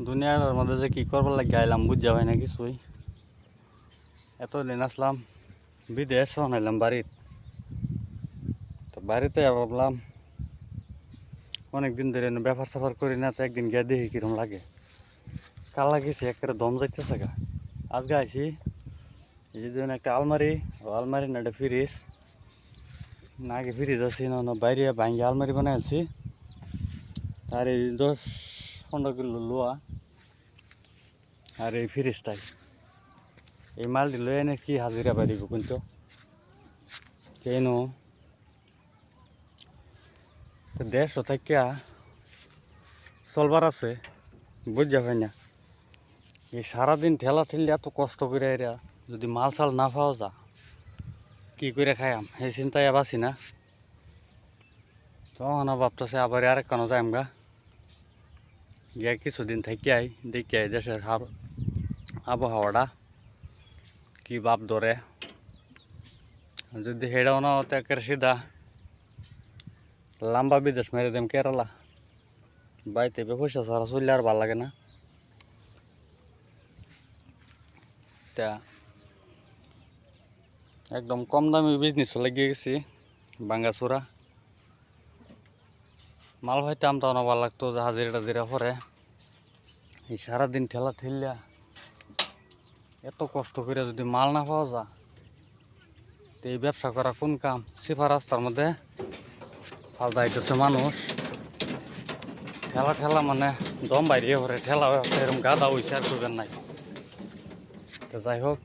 দুনিয়ার মধ্যে যে কী করবার লাগে আইলাম বুঝা হয় না কিছুই। এতদিন আসলাম বিদেশ, শোন আইলাম বাড়ির। তো বাড়িতে ভাবলাম অনেকদিন ধরে ব্যাপার স্যাপার করি না, তো একদিন গিয়ে দেখি কিরম লাগে। কাল লাগিয়েছি একেবারে দম যাইতেছে গা। আজকে আইসি এই যে একটা আলমারি, আলমারি না একটা ফ্রিজ, না আগে ফ্রিজ আছি না বাইরে ভাঙ্গে আলমারি বানাই আলছি। আর এই 10-15 কিলো লোয়া আর এই ফ্রিজটাই, এই মালটি লই এনে কি হাজিরা বাড়িব কিন্তু কেন দেড়শো থাকিয়া চলবার আছে বুঝা হয় না। এই সারাদিন ঠেলা ঠেললে এত কষ্ট করে এরা যদি মাল সাল না পাওয়া যা কি করে খাইয়াম, এই চিন্তায় বাসি না। তখন ভাবতেছে আবার আরেক কানো যাইম গা, গিয়ে কিছুদিন থাকি আই দেখি আই দেশের আবহাওয়াটা কি ভাব ধরে। যদি হেডাও না হতো একের সিধা লম্বা বিদেশ মেরে দেম কেরালা। বাড়িতে পয়সা ছাড়া চললে আর ভাল লাগে না। তা একদম কম দামি বিজনেস লাগিয়ে গেছি ভাঙ্গাচোরা। মাল ভাইতাম তাও না ভালো লাগতো, হাজিরা টাজিরা পরে এই সারাদিন ঠেলা ঠেললা এত কষ্ট করে যদি মাল না পাওয়া যা, তো এই ব্যবসা করা কোন কাম। সিফা রাস্তার মধ্যে ফালদা আইতেছে মানুষ, ঠেলা ঠেলা মানে দম বাইরে পরে ঠেলা এরকম গাদা হয়েছে আর করবেন নাই। তো যাই হোক,